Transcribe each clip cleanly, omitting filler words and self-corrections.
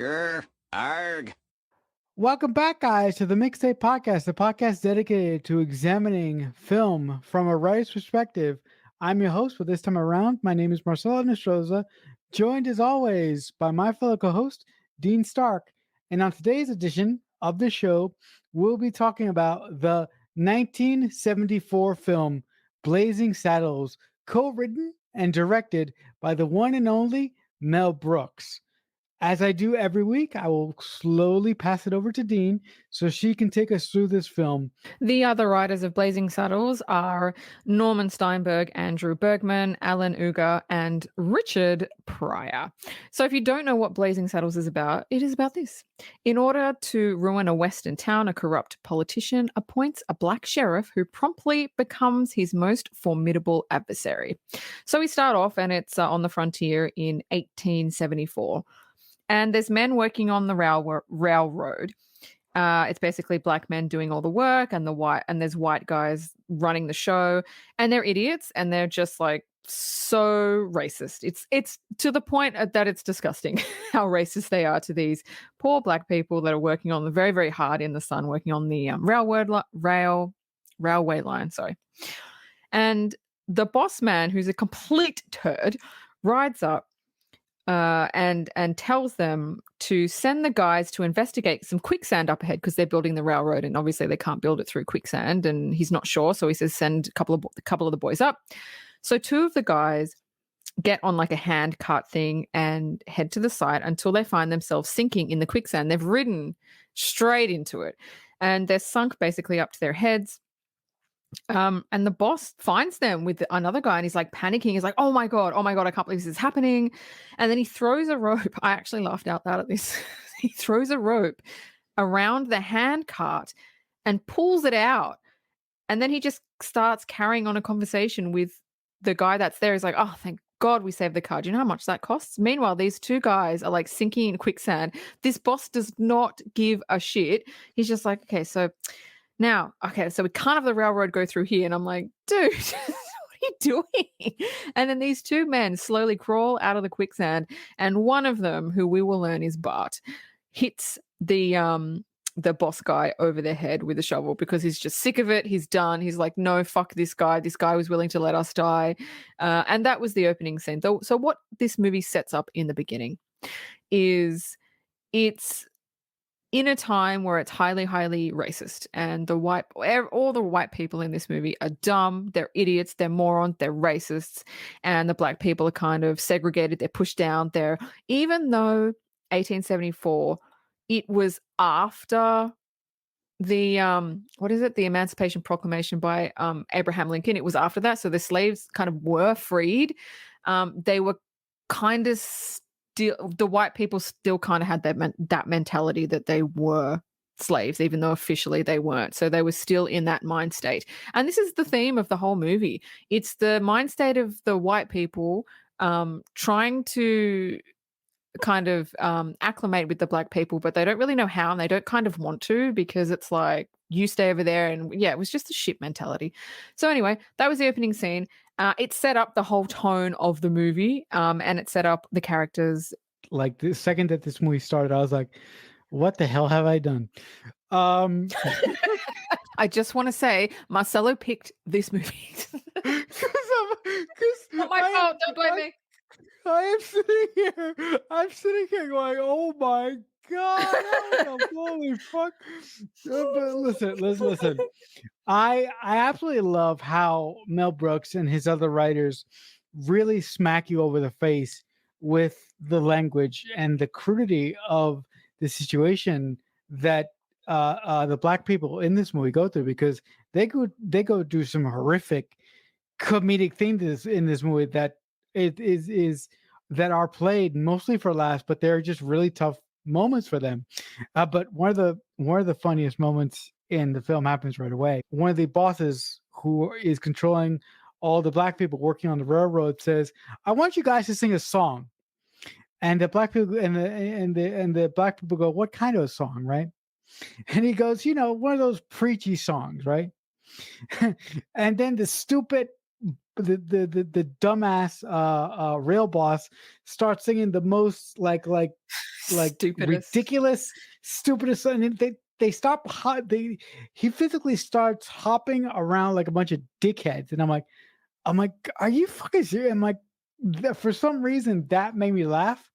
Grr, arg. Welcome back, guys, to the Mixtape Podcast, the podcast dedicated to examining film from a writer's perspective. I'm your host for this time around. My name is Marcelo Nostroza, joined as always by my fellow co-host, Dean Stark. And on today's edition of the show, we'll be talking about the 1974 film Blazing Saddles, co-written and directed by the one and only Mel Brooks. As I do every week, I will slowly pass it over to Dean so she can take us through this film. The other writers of Blazing Saddles are Norman Steinberg, Andrew Bergman, Alan Uger, and Richard Pryor. So if you don't know what Blazing Saddles is about, it is about this. In order to ruin a western town, a corrupt politician appoints a black sheriff who promptly becomes his most formidable adversary. So we start off, and it's on the frontier in 1874. And there's men working on the railroad. It's basically black men doing all the work, and there's white guys running the show, and they're idiots, and they're just like so racist. It's to the point that it's disgusting how racist they are to these poor black people that are working on the very, very hard in the sun, working on the railway line. Sorry, and the boss man, who's a complete turd, rides up. And tells them to send the guys to investigate some quicksand up ahead because they're building the railroad, and obviously they can't build it through quicksand, and he's not sure, so he says send a couple of the boys up. So two of the guys get on like a hand cart thing and head to the site until they find themselves sinking in the quicksand. They've ridden straight into it, and they're sunk basically up to their heads. And the boss finds them with another guy, and he's like panicking. He's like, oh my God, I can't believe this is happening. And then he throws a rope. I actually laughed out loud at this. He throws a rope around the hand cart and pulls it out. And then he just starts carrying on a conversation with the guy that's there. He's like, oh, thank God we saved the car. Do you know how much that costs? Meanwhile, these two guys are like sinking in quicksand. This boss does not give a shit. He's just like, okay, so we can't have the railroad go through here. And I'm like, dude, what are you doing? And then these two men slowly crawl out of the quicksand. And one of them, who we will learn is Bart, hits the boss guy over the head with a shovel because he's just sick of it. He's done. He's like, no, fuck this guy. This guy was willing to let us die. And that was the opening scene. So what this movie sets up in the beginning is it's in a time where it's highly, highly racist, and all the white people in this movie are dumb, they're idiots, they're morons, they're racists, and the black people are kind of segregated, they're pushed down. Even though 1874, it was after the the Emancipation Proclamation by Abraham Lincoln. It was after that, so the slaves kind of were freed. They were kind of the white people still kind of had that mentality that they were slaves, even though officially they weren't. So they were still in that mind state. And this is the theme of the whole movie. It's the mind state of the white people trying to kind of acclimate with the black people, but they don't really know how, and they don't kind of want to, because it's like, you stay over there. And yeah, it was just a shit mentality. So anyway, that was the opening scene. It set up the whole tone of the movie, and it set up the characters. Like the second that this movie started, I was like, what the hell have I done? I just want to say, Marcelo picked this movie. Because Not my fault, don't blame me. I'm sitting here going, oh my God, holy fuck. But listen. I absolutely love how Mel Brooks and his other writers really smack you over the face with the language and the crudity of the situation that the black people in this movie go through, because they go do some horrific comedic things in this movie that that are played mostly for laughs, but they're just really tough moments for them. But one of the funniest moments in the film happens right away. One of the bosses who is controlling all the black people working on the railroad says, "I want you guys to sing a song." And the black people and the black people go, "What kind of a song, right?" And he goes, "One of those preachy songs, right?" And then the stupid the dumbass rail boss starts singing the most like Stupidest. ridiculous, stupidest, and they stop. He physically starts hopping around like a bunch of dickheads, and I'm like, are you fucking serious? I'm like, for some reason that made me laugh,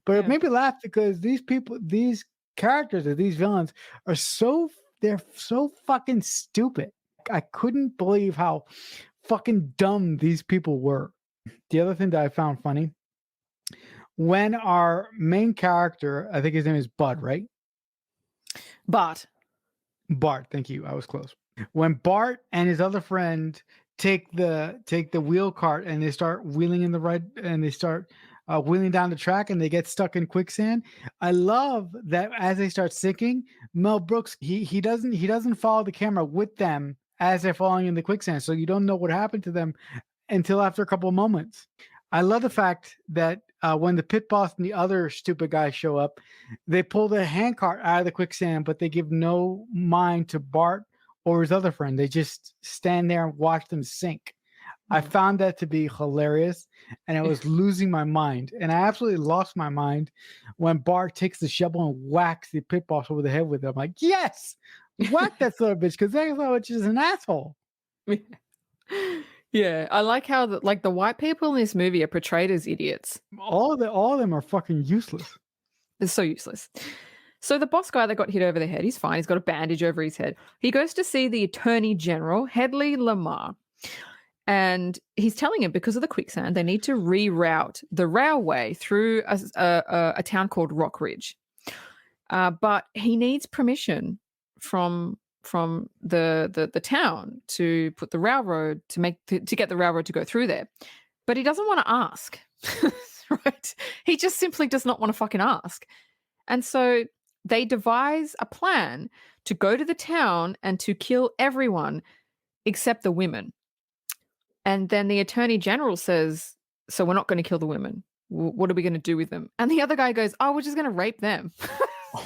but it Yeah. made me laugh because these people, these characters, or these villains are they're so fucking stupid. I couldn't believe how fucking dumb these people were. The other thing that I found funny, when our main character, I think his name is Bud, right? But Bart, thank you. I was close. When Bart and his other friend take the wheel cart and they start wheeling in the right and they start wheeling down the track and they get stuck in quicksand. I love that as they start sinking, Mel Brooks he doesn't follow the camera with them as they're falling in the quicksand, so you don't know what happened to them until after a couple of moments. I love the fact that when the pit boss and the other stupid guys show up, they pull the handcart out of the quicksand, but they give no mind to Bart or his other friend. They just stand there and watch them sink. I mm, found that to be hilarious, and I was losing my mind. And I absolutely lost my mind when Bart takes the shovel and whacks the pit boss over the head with it. I'm like, yes, whack that son of a bitch, because that son of a bitch is an asshole. yeah, I like how the white people in this movie are portrayed as idiots. All of them are fucking useless. It's so useless. So the boss guy that got hit over the head, he's fine. He's got a bandage over his head. He goes to see the Attorney General, Hedley Lamar, and he's telling him because of the quicksand, they need to reroute the railway through a town called Rock Ridge. But he needs permission from the town to put the railroad to get the railroad to go through there. But he doesn't want to ask. Right? He just simply does not want to fucking ask. And so they devise a plan to go to the town and to kill everyone except the women. And then the attorney general says, so we're not going to kill the women. What are we going to do with them? And the other guy goes, oh, we're just going to rape them.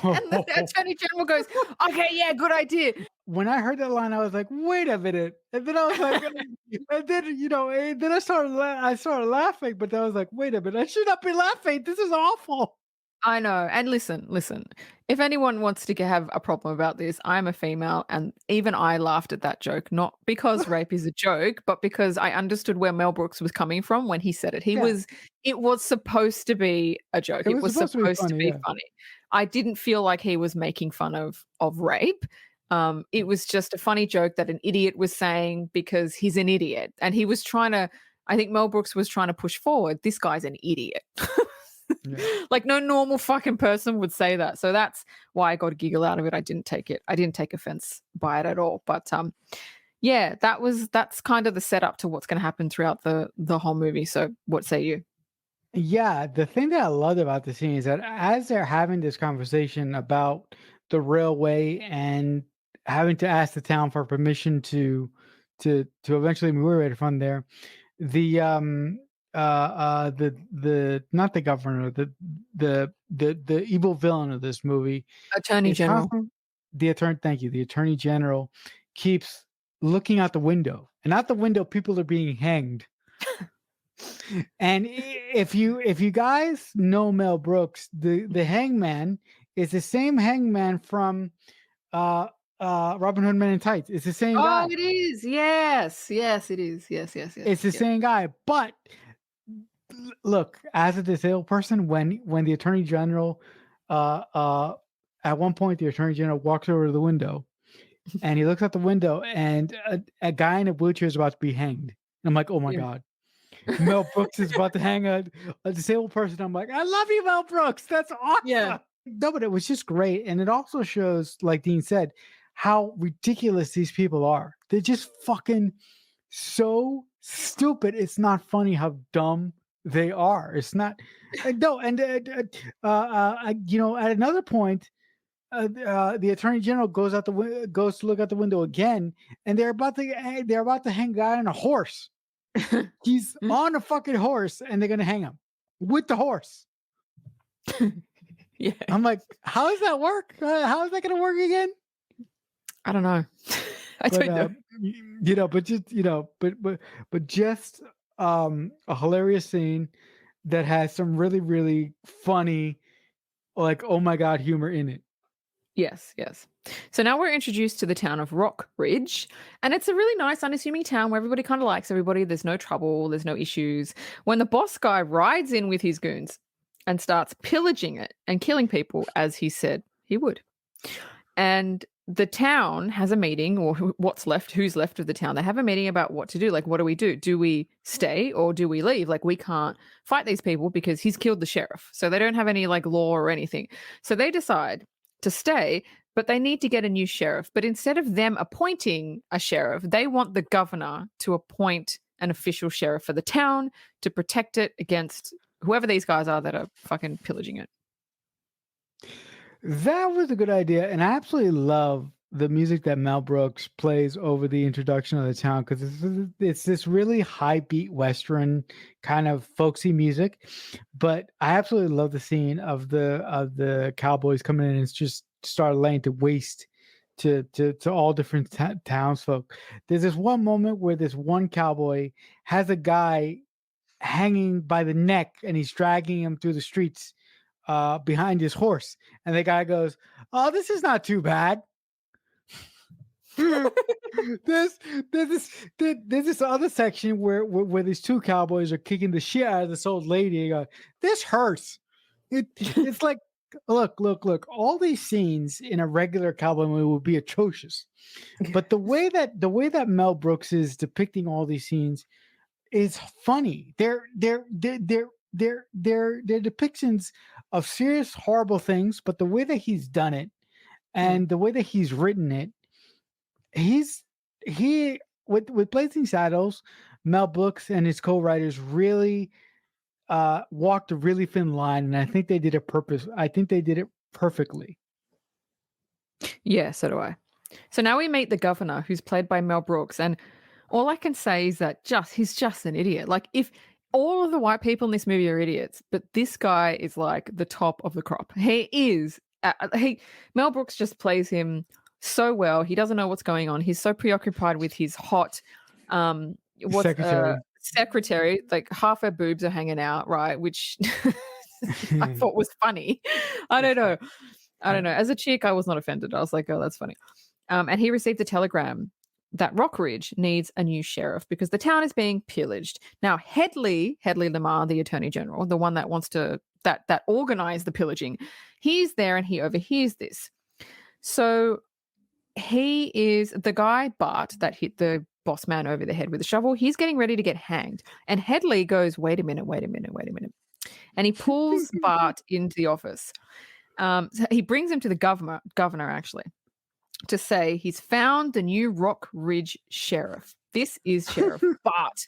And the attorney general goes, okay, yeah, good idea. When I heard that line, I was like, "Wait a minute!" And then I was like, and then and then I started laughing, but I was like, "Wait a minute! I should not be laughing. This is awful." I know. And listen. If anyone wants to have a problem about this, I'm a female, and even I laughed at that joke, not because rape is a joke, but because I understood where Mel Brooks was coming from when he said it. Yeah, It was supposed to be a joke. it It was was supposed to be supposed to funny. be Yeah, funny. I didn't feel like he was making fun of rape. It was just a funny joke that an idiot was saying because he's an idiot, and he was trying to. I think Mel Brooks was trying to push forward. This guy's an idiot. yeah. Like no normal fucking person would say that. So that's why I got a giggle out of it. I didn't take offense by it at all. But yeah, that's kind of the setup to what's going to happen throughout the whole movie. So what say you? Yeah, the thing that I loved about the scene is that as they're having this conversation about the railway and having to ask the town for permission to eventually move it from there, the the not the governor, the evil villain of this movie Attorney is General. constant. The attorney, thank you. The attorney general keeps looking out the window, and out the window, people are being hanged. And if you guys know Mel Brooks, the hangman is the same hangman from uh Robin Hood Men in Tights. It's the same Oh, guy. it is. Yes, it is. Yes. It's the Yep. same guy. But look, as a disabled person, when the attorney general at one point the attorney general walks over to the window and he looks out the window and a guy in a wheelchair is about to be hanged. And I'm like, oh my Yeah. God. Mel Brooks is about to hang a disabled person. I'm like, I love you, Mel Brooks. That's Yeah. awesome. No, but it was just great. And it also shows, like Dean said, how ridiculous these people are. They're just fucking so stupid. It's not funny how dumb they are. It's not. No, and at another point, the attorney general goes to look out the window again, and they're about to hang a guy on a horse. He's on a fucking horse, and they're gonna hang him with the horse. Yeah. I'm like, how does that work? How is that gonna work again? I don't know. I but don't know. but just but just a hilarious scene that has some really really funny, like, oh my god humor in it. Yes, yes. So now we're introduced to the town of Rock Ridge, and it's a really nice, unassuming town where everybody kind of likes everybody. There's no trouble, there's no issues. When the boss guy rides in with his goons and starts pillaging it and killing people, as he said he would. And the town has a meeting, or what's left, who's left of the town. They have a meeting about what to do. Like, what do we do? Do we stay or do we leave? Like, we can't fight these people because he's killed the sheriff. So they don't have any like law or anything. So they decide to stay, but they need to get a new sheriff. But instead of them appointing a sheriff, they want the governor to appoint an official sheriff for the town to protect it against whoever these guys are that are fucking pillaging it. That was a good idea, and I absolutely love the music that Mel Brooks plays over the introduction of the town, because it's this really high beat Western kind of folksy music. But I absolutely love the scene of the cowboys coming in and just start laying to waste to all different townsfolk. There's this one moment where this one cowboy has a guy hanging by the neck and he's dragging him through the streets behind his horse, and the guy goes, "Oh, this is not too bad." there's there's this other section where these two cowboys are kicking the shit out of this old lady. And go, this hurts. It's like, look. All these scenes in a regular cowboy movie would be atrocious, but the way that Mel Brooks is depicting all these scenes is funny. They're depictions of serious, horrible things, but the way that he's done it Mm. and the way that he's written it, he with Blazing Saddles, Mel Brooks and his co-writers really walked a really thin line, and I think they did it purpose. I think they did it perfectly. Yeah, so do I. So now we meet the governor, who's played by Mel Brooks, and all I can say is that he's just an idiot. Like, if all of the white people in this movie are idiots, but this guy is like the top of the crop. He is. Mel Brooks just plays him so well. He doesn't know what's going on. He's so preoccupied with his hot, what's Secretary. secretary. Like, half her boobs are hanging out, right? Which I thought was funny. I don't know. I don't know. As a chick, I was not offended. I was like, oh, that's funny. And he received a telegram that Rockridge needs a new sheriff because the town is being pillaged. Now, Headley Lamar, the Attorney General, the one that wants to that organized the pillaging, he's there and he overhears this. So he is the guy, Bart, that hit the boss man over the head with a shovel. He's getting ready to get hanged. And Headley goes, wait a minute. And he pulls Bart into the office. So he brings him to the governor actually, to say he's found the new Rock Ridge sheriff. This is Sheriff Bart.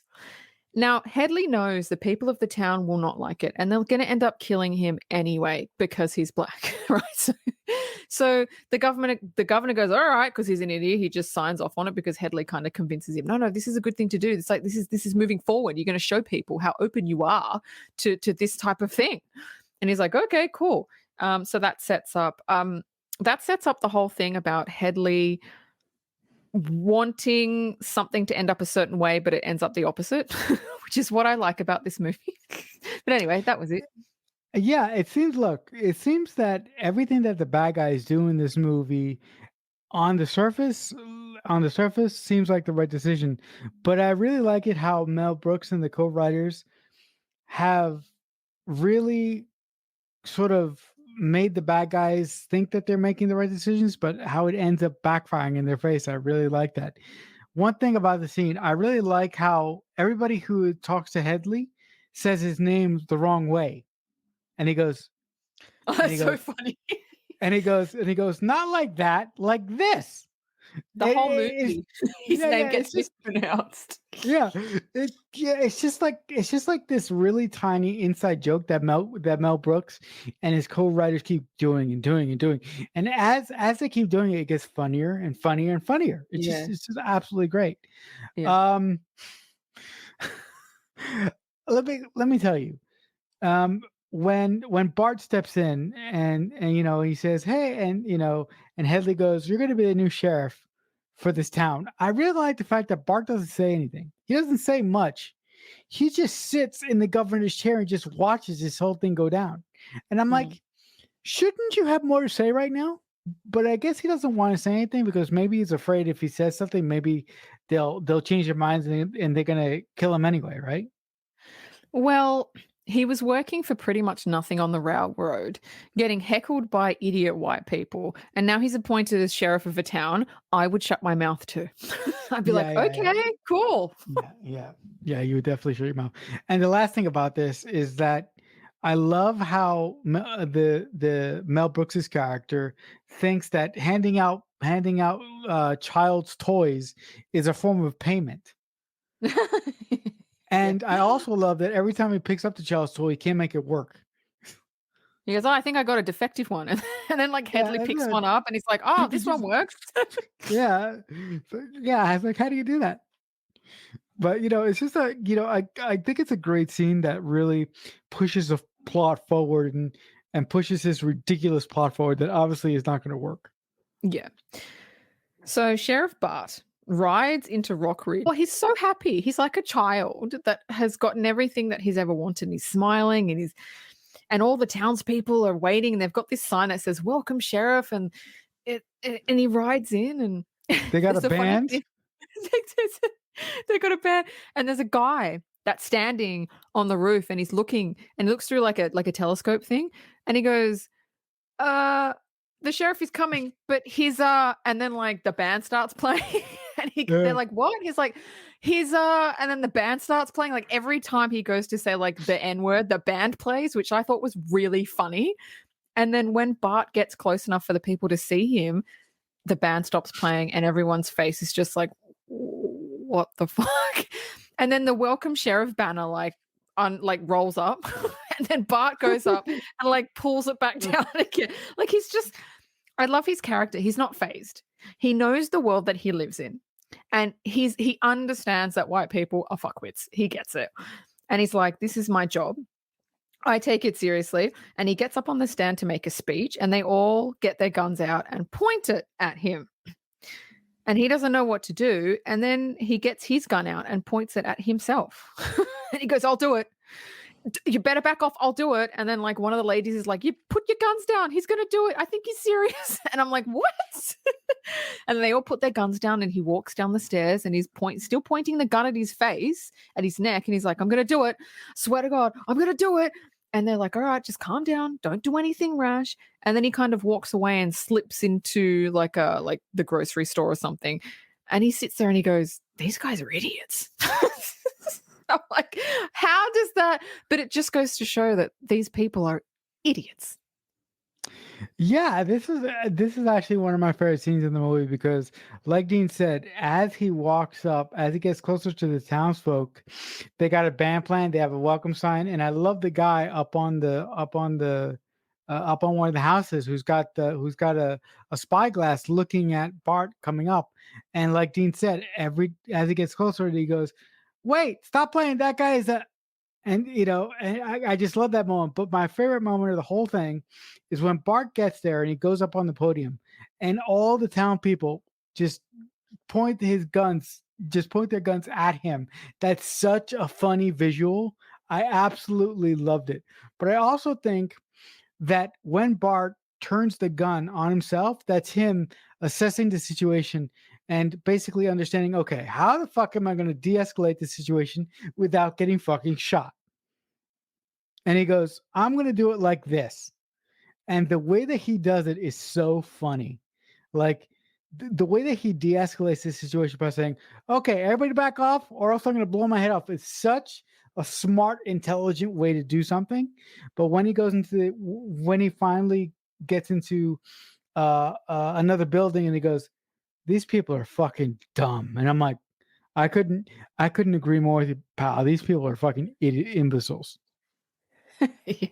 Now, Headley knows the people of the town will not like it, and they're going to end up killing him anyway because he's black, right? So the governor goes, all right, because he's an idiot. He just signs off on it because Headley kind of convinces him, no, this is a good thing to do. It's like this is moving forward. You're going to show people how open you are to this type of thing. And he's like, okay, cool. So that sets up the whole thing about Headley wanting something to end up a certain way, but it ends up the opposite, which is what I like about this movie. But anyway, that was it. Yeah, it seems that everything that the bad guys do in this movie on the surface seems like the right decision. But I really like it how Mel Brooks and the co-writers have really sort of made the bad guys think that they're making the right decisions, but how it ends up backfiring in their face. I really like that. One thing about the scene, I really like how everybody who talks to Headley says his name the wrong way. And he goes, Oh, and he that's so goes, funny. and he goes, not like that, like this. The whole It's movie, his name yeah, it's gets just mispronounced. yeah, it's just like this really tiny inside joke that Mel Brooks and his co-writers keep doing and doing and doing, and as they keep doing it, it gets funnier and funnier and funnier. Yeah, It's just absolutely great. yeah. Um, let me tell you, um, when Bart steps in and he says, hey, and and Headley goes, you're going to be the new sheriff. for this town. I really like the fact that Bart doesn't say anything. He doesn't say much. He just sits in the governor's chair and just watches this whole thing go down. And I'm Mhm. like, shouldn't you have more to say right now? But I guess he doesn't want to say anything because maybe he's afraid if he says something, maybe they'll change their minds and they're gonna kill him anyway, right? Well, he was working for pretty much nothing on the railroad, getting heckled by idiot white people, and now he's appointed as sheriff of a town. I would shut my mouth too. I'd be Yeah, like, yeah, yeah. okay, cool. Yeah, yeah, yeah. You would definitely shut your mouth. And the last thing about this is that I love how the Mel Brooks's character thinks that handing out child's toys is a form of payment. Yeah. And I also love that every time he picks up the child's toy, he can't make it work. He goes, "Oh, I think I got a defective one." And then, like, Yeah, Headley and picks then one up and he's like, "Oh, you could this one just works." yeah, yeah. I was like, how do you do that? But it's just I think it's a great scene that really pushes the plot forward and pushes this ridiculous plot forward that obviously is not going to work. Yeah. So Sheriff Bart rides into Rock Ridge. Well, he's so happy. He's like a child that has gotten everything that he's ever wanted. He's smiling and all the townspeople are waiting and they've got this sign that says, "Welcome, Sheriff," and and he rides in and They got a there's a funny band. thing. They got a band and there's a guy that's standing on the roof and he's looking and he looks through like a telescope thing and he goes, uh, the sheriff is coming, but he's and then like the band starts playing and they're Yeah. like, what? He's like, he's and then the band starts playing. Like every time he goes to say like the N-word, the band plays, which I thought was really funny. And then when Bart gets close enough for the people to see him, the band stops playing and everyone's face is just like, what the fuck? And then the welcome sheriff banner like rolls up and then Bart goes up and like pulls it back down again. Like he's just I love his character. He's not phased. He knows the world that he lives in. And he understands that white people are fuckwits. He gets it. And he's like, this is my job. I take it seriously. And he gets up on the stand to make a speech, and they all get their guns out and point it at him. And he doesn't know what to do. And then he gets his gun out and points it at himself. And he goes, I'll do it. You better back off. I'll do it. And then like one of the ladies is like, you put your guns down. He's going to do it. I think he's serious. And I'm like, what? And they all put their guns down and he walks down the stairs and he's still pointing the gun at his face, at his neck. And he's like, I'm going to do it. Swear to God, I'm going to do it. And they're like, all right, just calm down. Don't do anything rash. And then he kind of walks away and slips into like the grocery store or something. And he sits there and he goes, these guys are idiots. I'm like, how does that? But it just goes to show that these people are idiots. Yeah, this is actually one of my favorite scenes in the movie because, like Dean said, as he walks up, as he gets closer to the townsfolk, they got a band playing. They have a welcome sign, and I love the guy up on one of the houses who's got a spyglass looking at Bart coming up, and like Dean said, every as he gets closer, he goes, "Wait, stop playing! That guy is a." And I just love that moment. But my favorite moment of the whole thing is when Bart gets there and he goes up on the podium, and all the town people just point their guns at him. That's such a funny visual. I absolutely loved it. But I also think that when Bart turns the gun on himself, that's him assessing the situation and basically understanding, okay, how the fuck am I going to de-escalate the situation without getting fucking shot? And he goes, I'm going to do it like this. And the way that he does it is so funny. Like the way that he de-escalates this situation by saying, okay, everybody back off or else I'm going to blow my head off. It's such a smart, intelligent way to do something. But when he goes when he finally gets into another building and he goes, these people are fucking dumb. And I'm like, I couldn't agree more with you, pal. These people are fucking imbeciles. Yeah.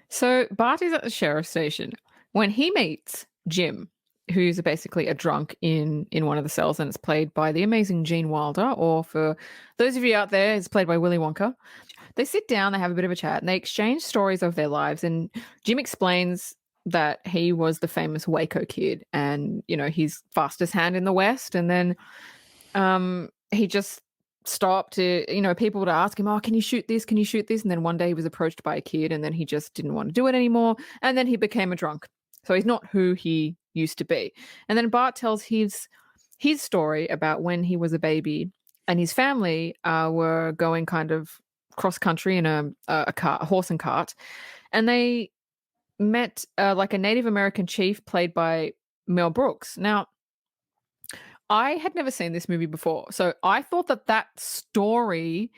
So Bart is at the sheriff's station when he meets Jim, who's basically a drunk in one of the cells, and it's played by the amazing Gene Wilder, or for those of you out there, it's played by Willy Wonka. They sit down, they have a bit of a chat, and they exchange stories of their lives. And Jim explains that he was the famous Waco Kid, and he's fastest hand in the West. And then he just stopped to, people would ask him, "Oh, can you shoot this? Can you shoot this?" And then one day he was approached by a kid, and then he just didn't want to do it anymore. And then he became a drunk. So he's not who he used to be. And then Bart tells his story about when he was a baby, and his family were going kind of cross country in a horse and cart, and they met like a Native American chief played by Mel Brooks. Now, I had never seen this movie before, so I thought that story,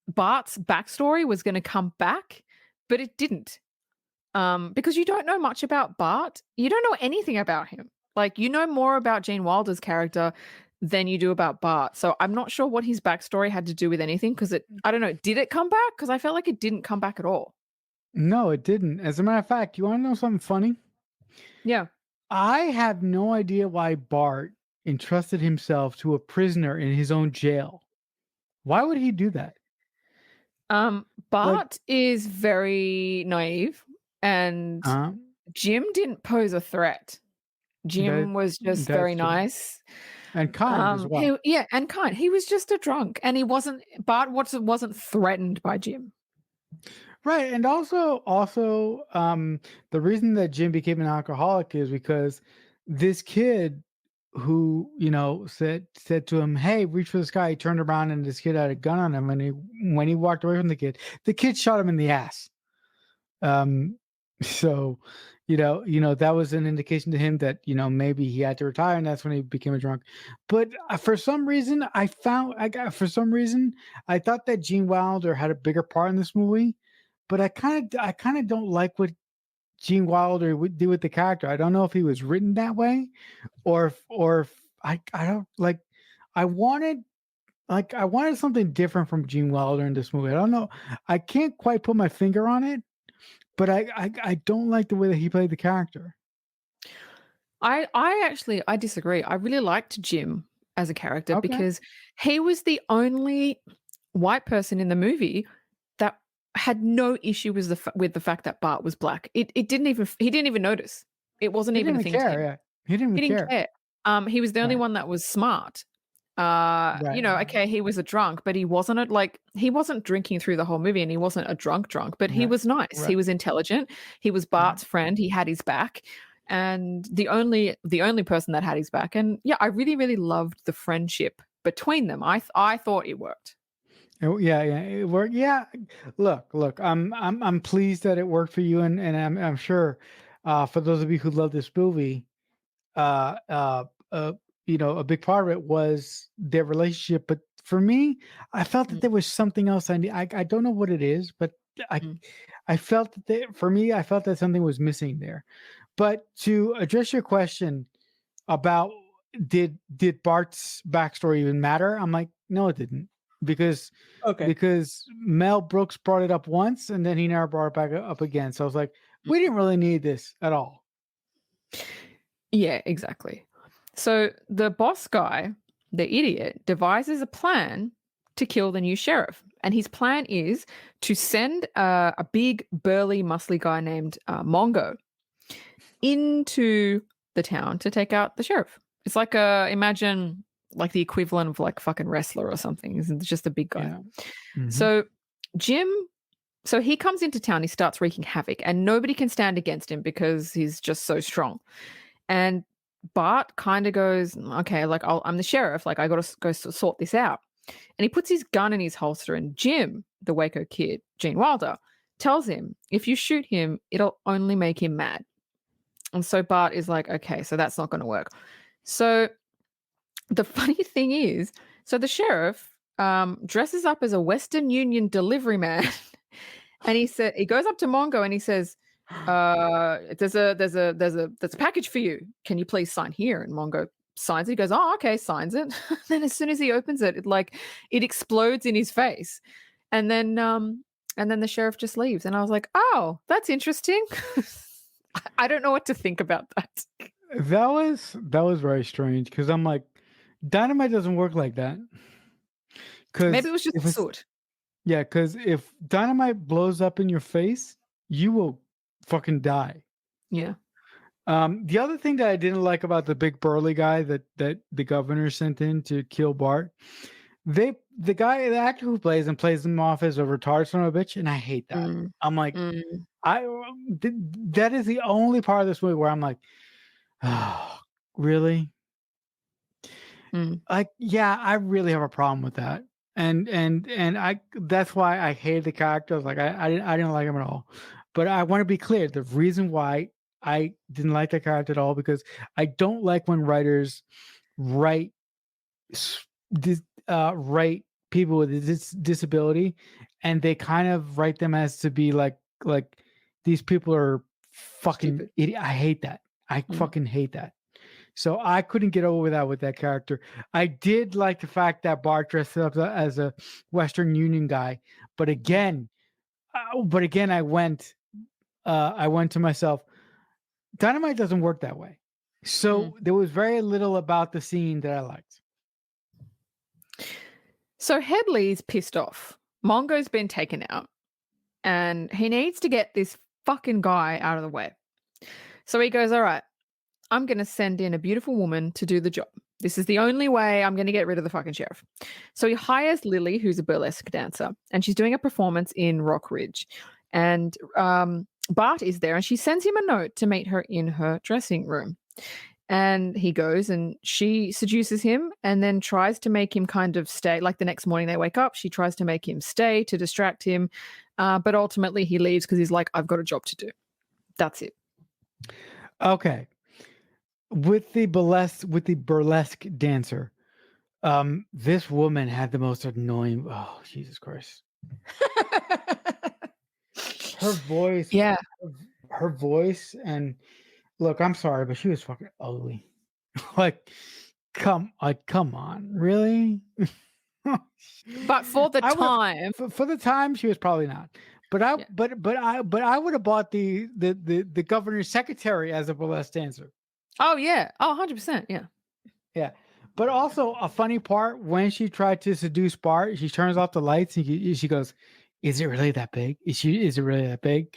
Bart's backstory, was going to come back, but it didn't. Because you don't know much about Bart. You don't know anything about him. Like, you know more about Gene Wilder's character than you do about Bart. So I'm not sure what his backstory had to do with anything, because I don't know, did it come back? Because I felt like it didn't come back at all. No, it didn't. As a matter of fact, you want to know something funny? Yeah. I have no idea why Bart entrusted himself to a prisoner in his own jail. Why would he do that? Like, Bart is very naive, and uh, Jim didn't pose a threat. that Jim was just very that's true. nice. And kind as well. Yeah, and kind. He was just a drunk, and Bart wasn't threatened by Jim. Right. And also, the reason that Jim became an alcoholic is because this kid who, said to him, "Hey, reach for the sky," he turned around and this kid had a gun on him, and when he walked away from the kid shot him in the ass. Um, so, that was an indication to him that, maybe he had to retire, and that's when he became a drunk. But for some reason, for some reason, I thought that Gene Wilder had a bigger part in this movie, but I kind of don't like what Gene Wilder would do with the character. I don't know if he was written that way, or if I don't like. I wanted I wanted something different from Gene Wilder in this movie. I don't know. I can't quite put my finger on it, but I don't like the way that he played the character. I disagree. I really liked Jim as a character Okay. because he was the only white person in the movie that had no issue with the fact that Bart was black. It didn't even he didn't even notice. It wasn't He even didn't a even thing to care, him. yeah. He didn't even He didn't care. care. He was the only Right. one that was smart. Right, right, Okay, he was a drunk, but he wasn't drinking through the whole movie, and he wasn't a drunk, but he right, was nice. He right, was intelligent. He was right. Bart's friend. He had his back. And the only person that had his back. And yeah, I really, really loved the friendship between them. I thought it worked. Oh, yeah, yeah, it worked. Yeah, look. I'm pleased that it worked for you, and I'm sure, for those of you who love this movie, uh, uh, uh, a big part of it was their relationship. But for me, I felt that Mm, there was something else. I don't know what it is, but I mm. I felt that for me, I felt that something was missing there. But to address your question about did Bart's backstory even matter? I'm like, no, it didn't, because Okay. Mel Brooks brought it up once and then he never brought it back up again. So I was like, we didn't really need this at all. Yeah, exactly. So the boss guy, the idiot, devises a plan to kill the new sheriff. And his plan is to send a big, burly, muscly guy named Mongo into the town to take out the sheriff. It's like imagine like the equivalent of like fucking wrestler or something. It's just a big guy. Yeah. Hmm. So Jim, so he comes into town, he starts wreaking havoc, and nobody can stand against him because he's just so strong. And Bart kind of goes, okay, like I'm the sheriff, like I got to go sort this out. And he puts his gun in his holster, and Jim, the Waco kid, Gene Wilder, tells him if you shoot him, it'll only make him mad. And so Bart is like, okay, so that's not going to work. So the funny thing is, so the sheriff dresses up as a Western Union delivery man, and he goes up to Mongo and he says, there's a package for you. Can you please sign here?" And Mongo signs it. He goes, "Oh, okay," signs it. Then as soon as he opens it, it explodes in his face, and then the sheriff just leaves. And I was like, "Oh, that's interesting." I don't know what to think about that. That was very strange because I'm like, dynamite doesn't work like that. Maybe Because it was just if it's soot. Yeah, because if dynamite blows up in your face, you will fucking die. Yeah. The other thing that I didn't like about the big burly guy that the governor sent in to kill Bart, the actor who plays him off as a retarded son of a bitch, and I hate that. Mm, I'm like, mm, I that is the only part of this movie where I'm like, oh, really? mm, Like, yeah, I really have a problem with that. And I that's why I hated the character. I was like, I didn't like him at all. But I want to be clear, the reason why I didn't like that character at all because I don't like when writers write s- write people with disability and they kind of write them as to be like these people are fucking stupid. idiot. I hate that. I Mm, fucking hate that. So I couldn't get over that with that character. I did like the fact that Bart dressed up as a Western Union guy, but mm, again, I went to myself. Dynamite doesn't work that way. mm. So there was very little about the scene that I liked. So Headley's pissed off. Mongo's been taken out, and he needs to get this fucking guy out of the way. So he goes, "All right, I'm going to send in a beautiful woman to do the job. This is the only way I'm going to get rid of the fucking sheriff." So he hires Lily, who's a burlesque dancer, and she's doing a performance in Rock Ridge. And Bart is there, and she sends him a note to meet her in her dressing room. And he goes and she seduces him and then tries to make him kind of stay. Like the next morning they wake up, she tries to make him stay to distract him. But ultimately he leaves because he's like, I've got a job to do. That's it. Okay. With the burlesque dancer, this woman had the most annoying, oh Jesus Christ. Her voice Yeah. her voice and look, I'm sorry, but she was fucking ugly. like come on, really? But for the I would time, for the time she was probably not. But I yeah. but I would have bought the governor's secretary as a burlesque dancer. Oh, yeah. Oh, 100%. Yeah. Yeah. But also a funny part when she tried to seduce Bart, she turns off the lights and she goes, "Is it really that big? Is it really that big?"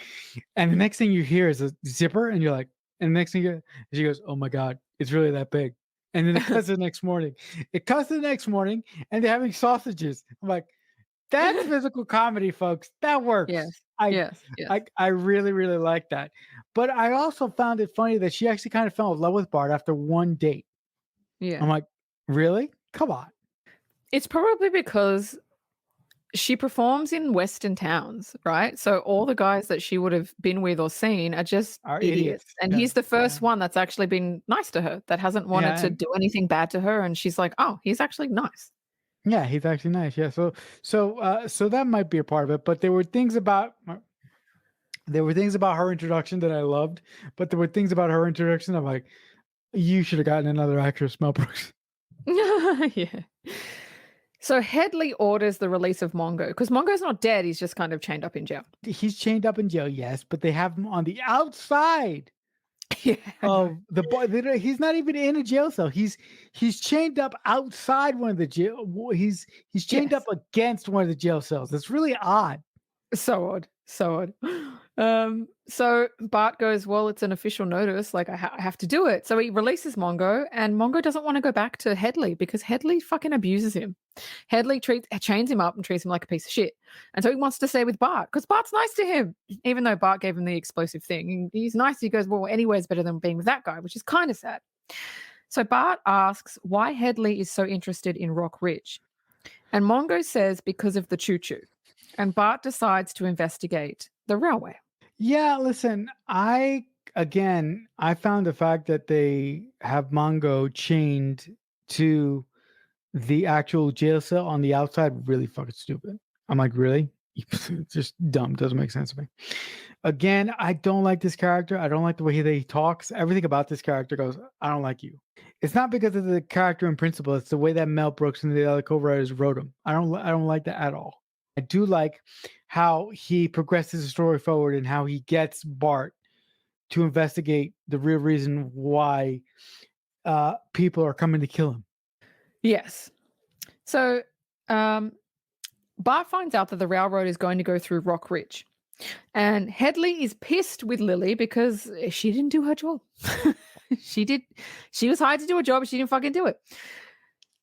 And the next thing you hear is a zipper, and you're like, and the next thing she goes, "Oh my god, it's really that big." And then it cuts the next morning. It cuts the next morning, and they're having sausages. I'm like, that's physical comedy, folks. That works. Yes. Yes. Yes. I really really like that. But I also found it funny that she actually kind of fell in love with Bart after one date. Yeah. I'm like, really? Come on. It's probably because she performs in Western towns, right? So all the guys that she would have been with or seen are just Are idiots. idiots. And Yeah. he's the Yeah. first one that's actually been nice to her, that hasn't wanted Yeah. to do anything bad to her. And she's like, oh, he's actually nice. Yeah, he's actually nice. Yeah. So that might be a part of it. But there were things about her introduction that I loved, but there were things about her introduction I'm like, you should have gotten another actress, Mel Brooks. Yeah. So Headley orders the release of Mongo because Mongo's not dead. He's just kind of chained up in jail. He's chained up in jail, yes, but they have him on the outside Yeah, I know. of the boy. He's not even in a jail cell. He's chained up outside one of the jail. He's chained up Yes. against one of the jail cells. It's really odd. So odd. So odd. So Bart goes, well, it's an official notice. Like, I have to do it. So he releases Mongo, and Mongo doesn't want to go back to Headley because Headley fucking abuses him. Headley chains him up and treats him like a piece of shit. And so he wants to stay with Bart because Bart's nice to him, even though Bart gave him the explosive thing. And he's nice. He goes, well, anywhere's better than being with that guy, which is kind of sad. So Bart asks why Headley is so interested in Rock Ridge. And Mongo says because of the choo-choo. And Bart decides to investigate the railway. Yeah, listen, I found the fact that they have Mongo chained to the actual jail cell on the outside really fucking stupid. I'm like, really? It's just dumb. Doesn't make sense to me. Again, I don't like this character. I don't like the way he talks. Everything about this character goes, I don't like you. It's not because of the character in principle. It's the way that Mel Brooks and the other co-writers wrote him. I don't like that at all. I do like how he progresses the story forward and how he gets Bart to investigate the real reason why people are coming to kill him. Yes. So Bart finds out that the railroad is going to go through Rock Ridge. And Headley is pissed with Lily because she didn't do her job. She was hired to do a job, but she didn't fucking do it.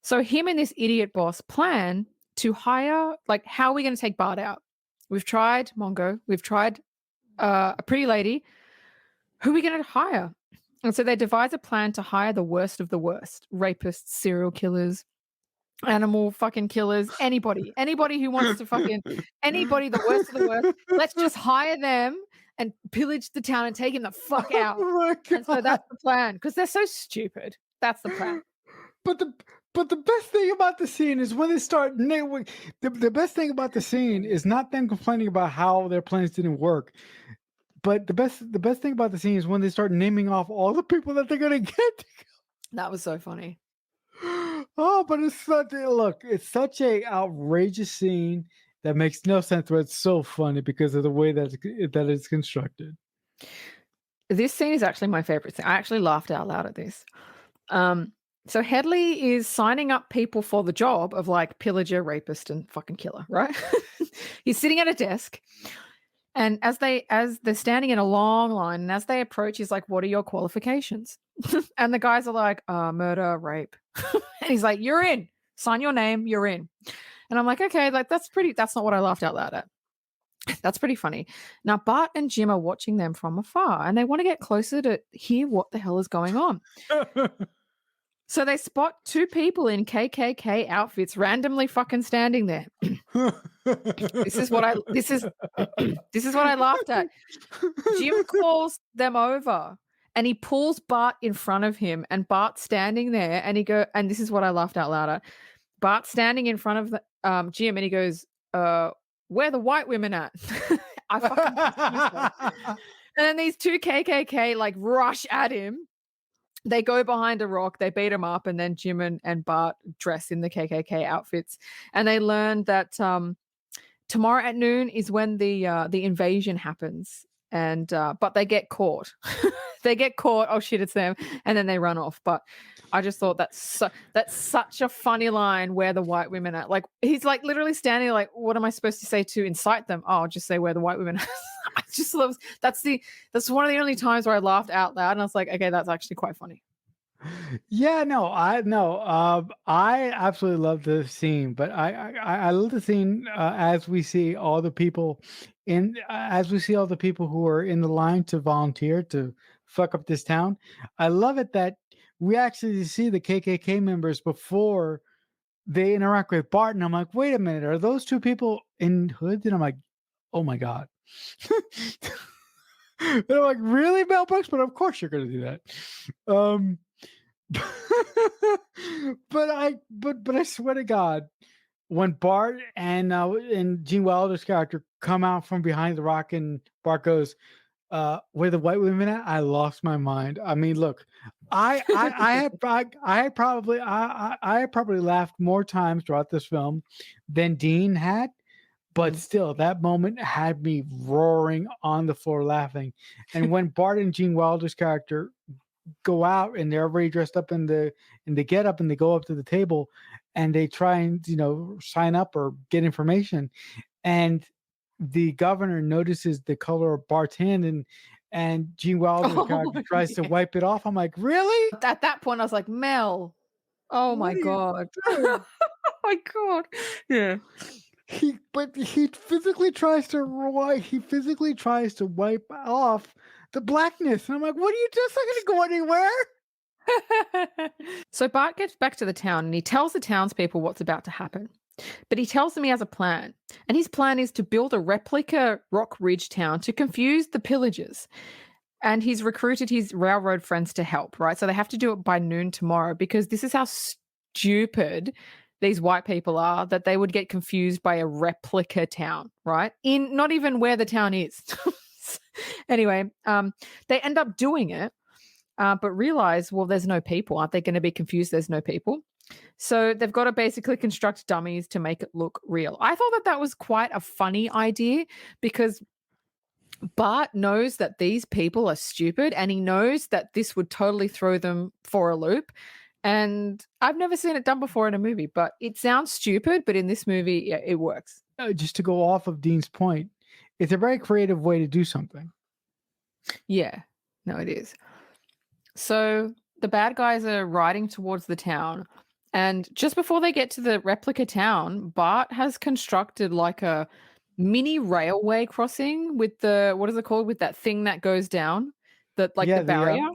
So him and this idiot boss plan to hire, like, how are we going to take Bart out? We've tried Mongo. We've tried a pretty lady. Who are we going to hire? And so they devise a plan to hire the worst of the worst: rapists, serial killers, animal fucking killers, anybody who wants to fucking, anybody, the worst of the worst. Let's just hire them and pillage the town and take him the fuck out. Oh my And so God. that's the plan, because they're so stupid. That's the plan. But the best thing about the scene is when they start the best thing about the scene is not them complaining about how their plans didn't work. But the best thing about the scene is when they start naming off all the people that they're gonna get. That was so funny. Oh, but it's such a outrageous scene that makes no sense, but it's so funny because of the way that it's constructed. This scene is actually my favorite thing. I actually laughed out loud at this. So Headley is signing up people for the job of like pillager, rapist, and fucking killer, right? He's sitting at a desk, and as they're standing in a long line, and as they approach, he's like, "What are your qualifications?" And the guys are like, "Murder, rape," and he's like, "You're in. Sign your name. You're in." And I'm like, "Okay, like that's not what I laughed out loud at." That's pretty funny. Now, Bart and Jim are watching them from afar, and they want to get closer to hear what the hell is going on. So they spot two people in KKK outfits randomly fucking standing there. This is what I laughed at. Jim calls them over and he pulls Bart in front of him, and Bart's standing there, and this is what I laughed out loud at. Bart's standing in front of Jim, and he goes, "Where the white women at?" I fucking pissed myself. And then these two KKK like rush at him. They go behind a rock, they beat him up, and then Jim and Bart dress in the KKK outfits. And they learn that tomorrow at noon is when the invasion happens. And but they get caught. They get caught. Oh shit, it's them. And then they run off. But I just thought that's such a funny line, where the white women are. Like, he's like literally standing like, what am I supposed to say to incite them? Oh, I'll just say where the white women are. I just love that's one of the only times where I laughed out loud, and I was like, okay, that's actually quite funny. Yeah, no, I absolutely love the scene, but I love the scene as we see all the people who are in the line to volunteer to fuck up this town. I love it that we actually see the KKK members before they interact with Bart, and I'm like, wait a minute, are those two people in hoods? And I'm like, oh my God. And I'm like, really, Mel Brooks? But of course you're going to do that. But I swear to God, when Bart and Gene Wilder's character come out from behind the rock, and Bart goes, "Where the white women at?" I lost my mind. I mean, look, I had probably laughed more times throughout this film than Dean had. But still, that moment had me roaring on the floor laughing. And when Bart and Gene Wilder's character go out and they're already dressed up in the get up, and they go up to the table and they try and sign up or get information, and the governor notices the color of Bart's hand, and Gene Wilder's character tries to wipe it off. I'm like, really? At that point, I was like, Mel, oh my God. Oh my God. Yeah. He physically tries to wipe off the blackness, and I'm like, what are you just not going to go anywhere? So Bart gets back to the town, and he tells the townspeople what's about to happen. But he tells them he has a plan. And his plan is to build a replica Rock Ridge town to confuse the pillagers. And he's recruited his railroad friends to help, right? So they have to do it by noon tomorrow, because this is how stupid these white people are, that they would get confused by a replica town, right? In not even where the town is. Anyway, they end up doing it, but realize, well, there's no people. Aren't they going to be confused? There's no people. So they've got to basically construct dummies to make it look real. I thought that was quite a funny idea, because Bart knows that these people are stupid, and he knows that this would totally throw them for a loop. And I've never seen it done before in a movie, but it sounds stupid, but in this movie, yeah, it works. Just to go off of Dean's point, it's a very creative way to do something. Yeah. No, it is. So the bad guys are riding towards the town, and just before they get to the replica town, Bart has constructed like a mini railway crossing with the what is it called? With that thing that goes down, like the Yeah, the barrier.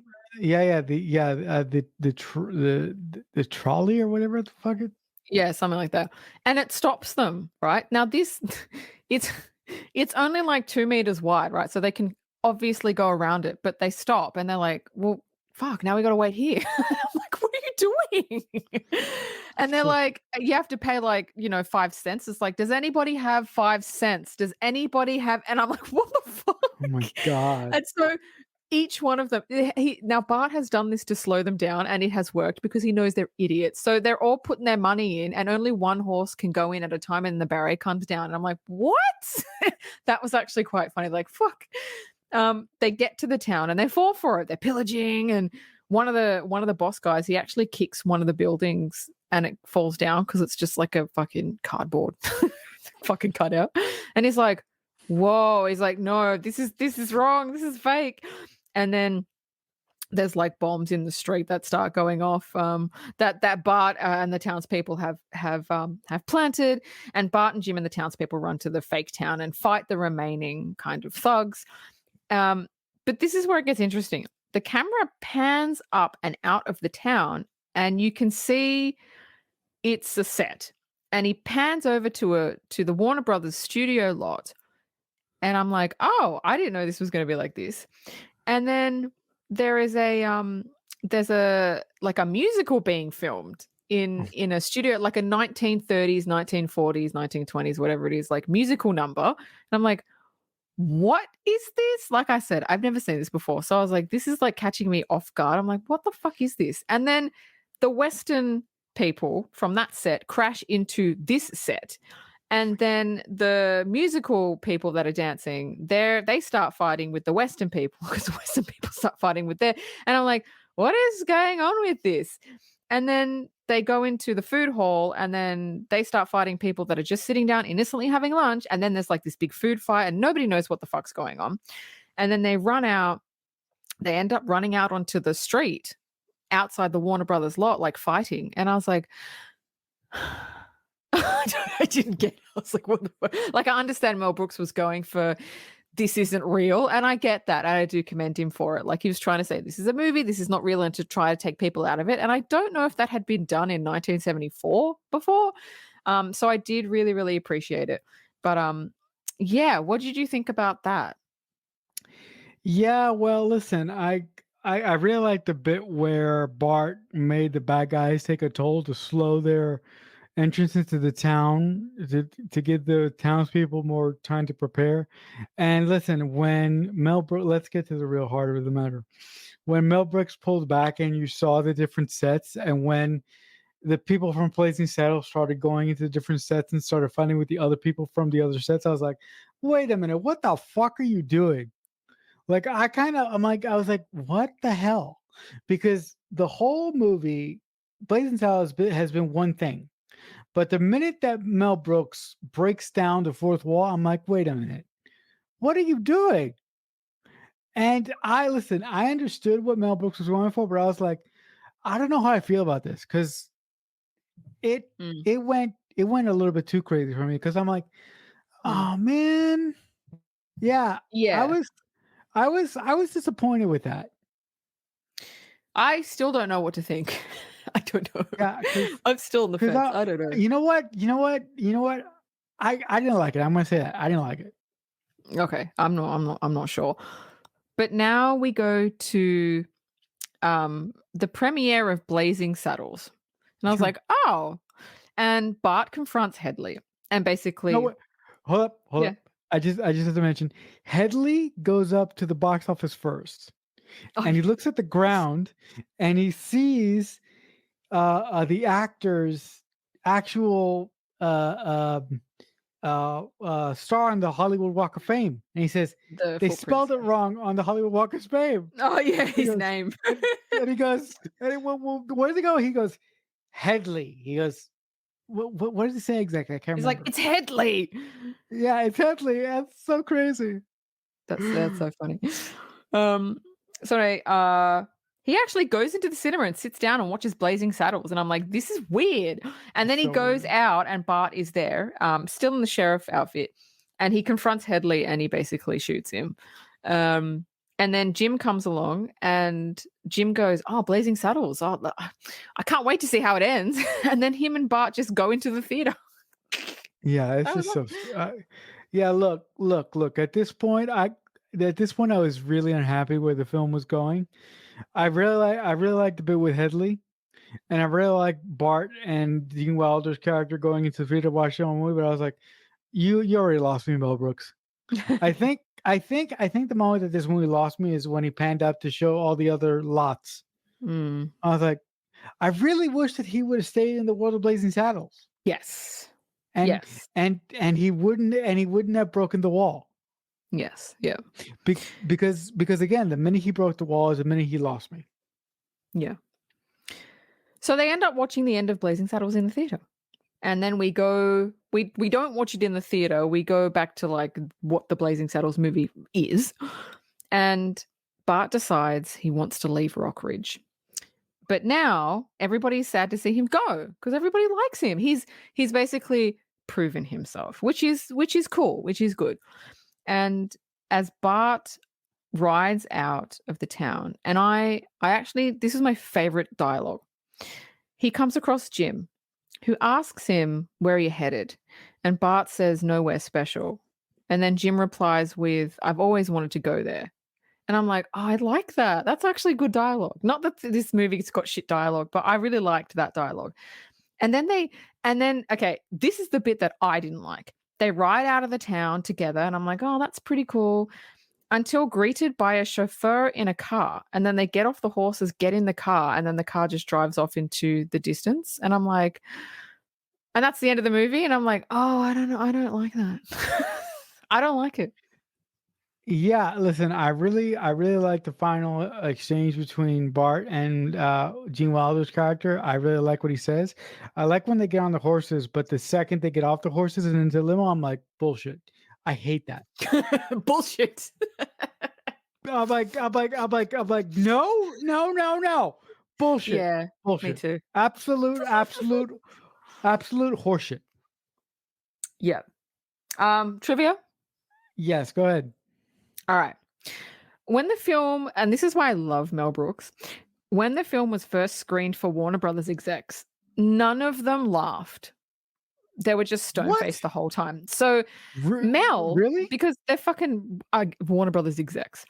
the trolley or whatever the fuck it. Yeah, something like that. And it stops them, right? Now this it's it's only like 2 meters wide, right? So they can obviously go around it, but they stop and they're like, "Well, fuck, now we gotta wait here." I'm like, "What are you doing?" And they're like, "You have to pay like, 5 cents." It's like, "Does anybody have 5 cents? Does anybody have" and I'm like, "What the fuck?" Oh my god. And so each one of them now Bart has done this to slow them down, and it has worked because he knows they're idiots. So they're all putting their money in, and only one horse can go in at a time, and the barrier comes down. And I'm like, "What?" That was actually quite funny. Like, fuck. They get to the town and they fall for it. They're pillaging, and one of the boss guys, he actually kicks one of the buildings and it falls down because it's just like a fucking cardboard fucking cutout. And he's like, "Whoa." He's like, "No, this is wrong. This is fake." And then there's like bombs in the street that start going off, that Bart and the townspeople have planted, and Bart and Jim and the townspeople run to the fake town and fight the remaining kind of thugs. But this is where it gets interesting. The camera pans up and out of the town, and you can see it's a set. And he pans over to the Warner Brothers studio lot, and I'm like, "Oh, I didn't know this was going to be like this." And then there is there's a musical being filmed in a studio, like a 1930s, 1940s, 1920s, whatever it is, like musical number. And I'm like, "What is this?" Like I said, I've never seen this before. So I was like, this is like catching me off guard. I'm like, "What the fuck is this?" And then the Western people from that set crash into this set. And then the musical people that are dancing, they start fighting with the Western people because the Western people start fighting with their. And I'm like, "What is going on with this?" And then they go into the food hall, and then they start fighting people that are just sitting down innocently having lunch. And then there's like this big food fight, and nobody knows what the fuck's going on. And then they run out. They end up running out onto the street outside the Warner Brothers lot, like fighting. And I was like, I didn't get it. I was like, "What the fuck?" Like, I understand Mel Brooks was going for this isn't real, and I get that, and I do commend him for it. Like, he was trying to say, this is a movie, this is not real, and to try to take people out of it. And I don't know if that had been done in 1974 before. So I did really, really appreciate it. But yeah, what did you think about that? Yeah, well, listen, I really like the bit where Bart made the bad guys take a toll to slow their entrance into the town to give the townspeople more time to prepare. And listen, when Mel Brooks, let's get to the real heart of the matter. When Mel Brooks pulled back and you saw the different sets, and when the people from Blazing Saddles started going into different sets and started fighting with the other people from the other sets, I was like, wait a minute, what the fuck are you doing? Like, I was like, what the hell? Because the whole movie, Blazing Saddles has been one thing. But the minute that Mel Brooks breaks down the fourth wall, I'm like, wait a minute, what are you doing? And I understood what Mel Brooks was going for, but I was like, I don't know how I feel about this because it Mm. it went a little bit too crazy for me because I'm like, Mm. oh man, yeah, I Yeah. was I was disappointed with that. I still don't know what to think. I don't know. Yeah, I'm still on the because fence. I don't know. you know what, I didn't like it. I'm gonna say that I didn't like it. Okay. I'm not sure. But now we go to the premiere of Blazing Saddles. And I was like, "Oh." And Bart confronts Headley. And No, basically, wait. Hold yeah. up. I just have to mention, Headley goes up to the box office first, Oh, and he looks at the ground, and he sees the actor's actual star on the Hollywood Walk of Fame, and he says the they footprints. spelled it wrong on the Hollywood Walk of Fame. Oh yeah, He his goes, name. and he goes, well, where does he go? He goes, Headley. He goes, what did he say exactly? I can't He's like, remember. "It's Headley." Yeah, exactly. That's so crazy. That's so funny. Um, sorry, he actually goes into the cinema and sits down and watches Blazing Saddles, and I'm like, "This is weird." And It's then he so goes weird. out, and Bart is there, still in the sheriff outfit, and he confronts Headley, and he basically shoots him. Um, and then Jim comes along, and Jim goes, "Oh, Blazing Saddles! Oh, I can't wait to see how it ends." And then him and Bart just go into the theater. Yeah, it's I was just like, so. Yeah, look. At this point, I was really unhappy where the film was going. I really liked the bit with Headley, and I really like Bart and Dean Wilder's character going into the theater to watch the movie. But I was like, you already lost me, Mel Brooks. I think the moment that this movie lost me is when he panned up to show all the other lots. Mm, I was like, I really wish that he would have stayed in the world of Blazing Saddles, yes, and yes, he wouldn't have broken the wall. yes, yeah. Because again, the minute he broke the wall is the minute he lost me. Yeah. So they end up watching the end of Blazing Saddles in the theater. And then we don't watch it in the theater. We go back to like what the Blazing Saddles movie is. And Bart decides he wants to leave Rockridge. But now everybody's sad to see him go because everybody likes him. He's basically proven himself, which is cool, which is good. And as Bart rides out of the town, and I actually, this is my favorite dialogue. He comes across Jim, who asks him where you're headed, and Bart says nowhere special. And then Jim replies with, "I've always wanted to go there." And I'm like, "Oh, I like that. That's actually good dialogue." Not that this movie's got shit dialogue, but I really liked that dialogue. And then okay, this is the bit that I didn't like. They ride out of the town together, and I'm like, "Oh, that's pretty cool." Until greeted by a chauffeur in a car. And then they get off the horses, get in the car, and then the car just drives off into the distance. And I'm like, and that's the end of the movie. And I'm like, oh, I don't know. I don't like that. I don't like it. Yeah, listen, I really like the final exchange between Bart and Gene Wilder's character. I really like what he says. I like when they get on the horses, but the second they get off the horses and into the limo, I'm like, bullshit. I hate that. Bullshit. I'm like, no, no, no, no. Bullshit. Yeah, me Bullshit. too. Absolute horseshit. Yeah. Trivia. Yes, go ahead. All right. When the film, and this is why I love Mel Brooks, when the film was first screened for Warner Brothers execs, none of them laughed. They were just stone What? faced the whole time. So Mel, Really? because they're fucking Warner Brothers execs.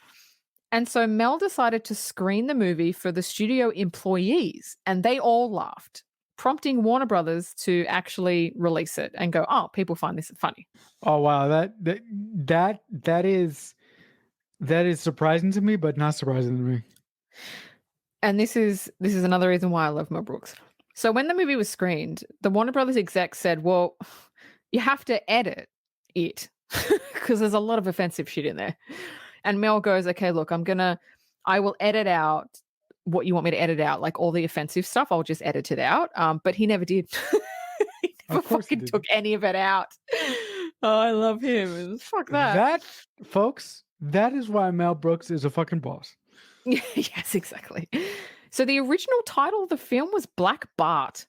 And so Mel decided to screen the movie for the studio employees, and they all laughed, prompting Warner Brothers to actually release it and go, "Oh, people find this funny." Oh wow, that is surprising to me, but not surprising to me. And this is another reason why I love Mel Brooks. So when the movie was screened, the Warner Brothers exec said, "Well, you have to edit it because there's a lot of offensive shit in there." And Mel goes, "Okay, look, I will edit out what you want me to edit out, like all the offensive stuff. I'll just edit it out." But he never did. He never Of course he fucking did. took any of it out. Oh, I love him. Fuck that. That, folks, that is why Mel Brooks is a fucking boss. Yes, exactly. So the original title of the film was Black Bart.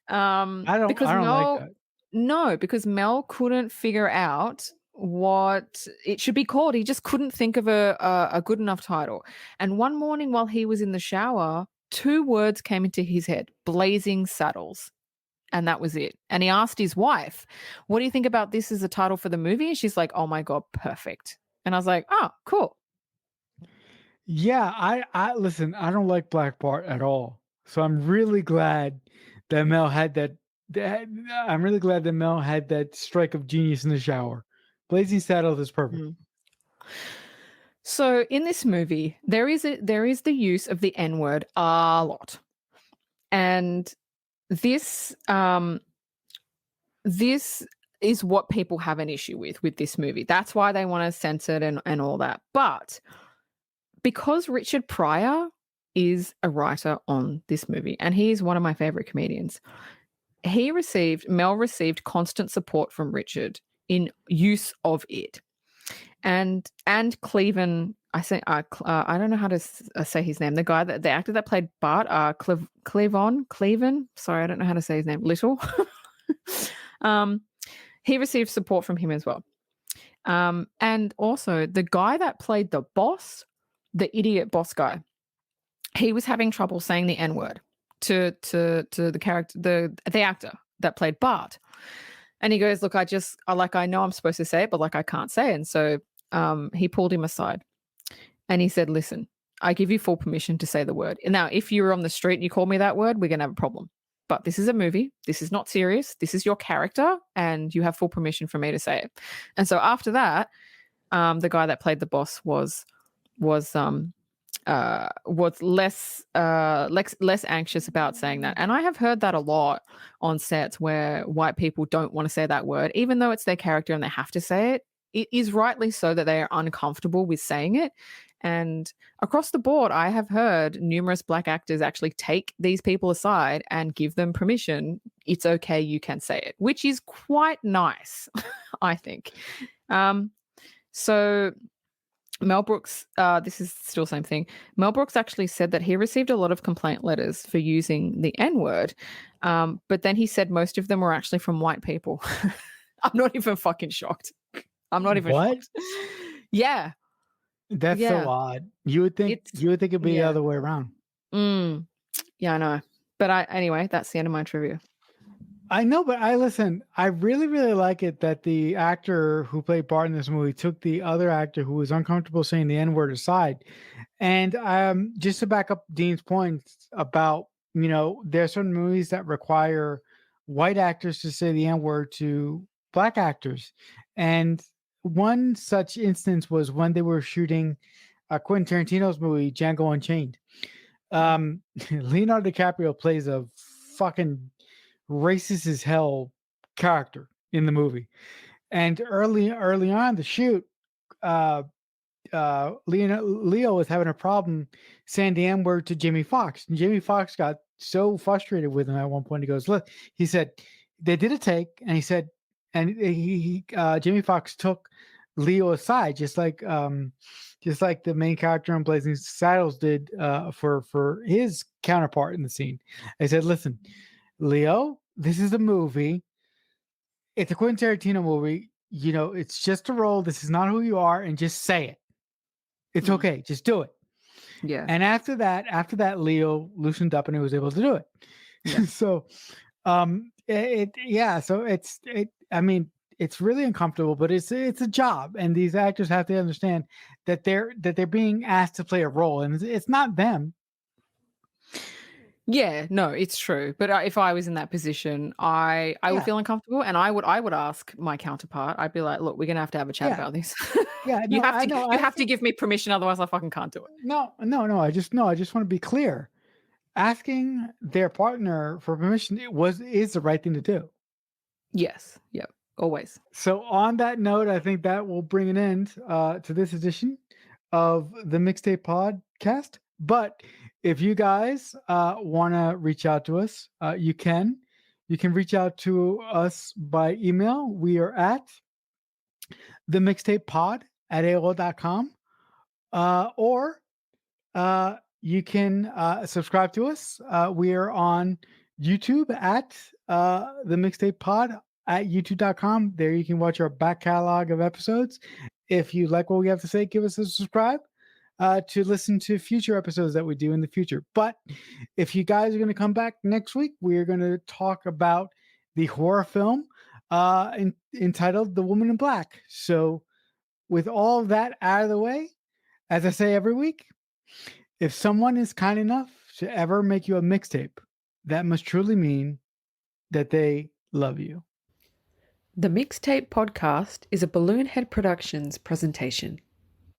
Because I don't like Mel, that. no, because Mel couldn't figure out what it should be called. He just couldn't think of a good enough title. And one morning while he was in the shower, two words came into his head: Blazing Saddles. And that was it. And he asked his wife, "What do you think about this as a title for the movie?" And she's like, "Oh my God, perfect." And I was like, "Oh, cool." Yeah, I listen, I don't like Black Bart at all. So I'm really glad that Mel had that I'm really glad that Mel had that strike of genius in the shower. Blazing Saddles is perfect. Mm. So in this movie, there is the use of the N word a lot, and this this is what people have an issue with this movie. That's why they want to censor it and all that. But because Richard Pryor is a writer on this movie, and he's one of my favorite comedians, Mel received constant support from Richard in use of it. And Cleven, I don't know how to say his name. The actor that played Bart, Cleven. Sorry, I don't know how to say his name. Little. He received support from him as well. And also the guy that played the boss, the idiot boss guy, he was having trouble saying the N-word to the character, the actor that played Bart. And he goes, look, I know I'm supposed to say it, but like I can't say it. And so he pulled him aside and he said, listen, I give you full permission to say the word. And now, if you're on the street and you call me that word, we're going to have a problem. But this is a movie. This is not serious. This is your character, and you have full permission for me to say it. And so after that, the guy that played the boss was less anxious about saying that. And I have heard that a lot on sets where white people don't want to say that word, even though it's their character and they have to say it. It is rightly so that they are uncomfortable with saying it. And across the board, I have heard numerous black actors actually take these people aside and give them permission. It's okay, you can say it, which is quite nice, I think. So Mel Brooks, this is still the same thing. Mel Brooks actually said that he received a lot of complaint letters for using the N-word, but then he said most of them were actually from white people. I'm not even fucking shocked. I'm not even What? shocked. Yeah. That's so odd. You would think it'd be the other way around. Yeah, I know. But anyway, that's the end of my trivia. I know, but I really, really like it that the actor who played Bart in this movie took the other actor who was uncomfortable saying the N-word aside. And just to back up Dean's points about, there are certain movies that require white actors to say the N-word to black actors. And one such instance was when they were shooting Quentin Tarantino's movie, Django Unchained. Leonardo DiCaprio plays a fucking racist as hell character in the movie. And early on the shoot, Leo was having a problem saying the N-word to Jamie Foxx. And Jamie Foxx got so frustrated with him at one point. He goes, look, he said, they did a take, and he said, and Jamie Foxx took Leo aside, just like the main character in Blazing Saddles did for his counterpart in the scene. I said, listen, Leo, this is a movie. It's a Quentin Tarantino movie. It's just a role. This is not who you are, and just say it. It's okay. Just do it. Yeah. And after that, Leo loosened up and he was able to do it. Yeah. So, it's really uncomfortable, but it's a job, and these actors have to understand that they're being asked to play a role, and it's not them. Yeah, no, it's true. But if I was in that position, I would feel uncomfortable, and I would ask my counterpart. I'd be like, "Look, we're gonna have to have a chat about this. Yeah, you have to give me permission, otherwise I fucking can't do it." No. I just want to be clear. Asking their partner for permission is the right thing to do. Yes. Yep. Always. So on that note, I think that will bring an end to this edition of the Mixtape Podcast. But if you guys want to reach out to us, you can reach out to us by email. We are at themixtapepod@aol.com, or you can subscribe to us. We are on YouTube at the Mixtape Pod at youtube.com. There you can watch our back catalog of episodes. If you like what we have to say, give us a subscribe to listen to future episodes that we do in the future. But if you guys are going to come back next week, we're going to talk about the horror film entitled The Woman in Black. So with all of that out of the way, as I say every week, if someone is kind enough to ever make you a mixtape, that must truly mean that they love you. The Mixtape Podcast is a Balloonhead Productions presentation.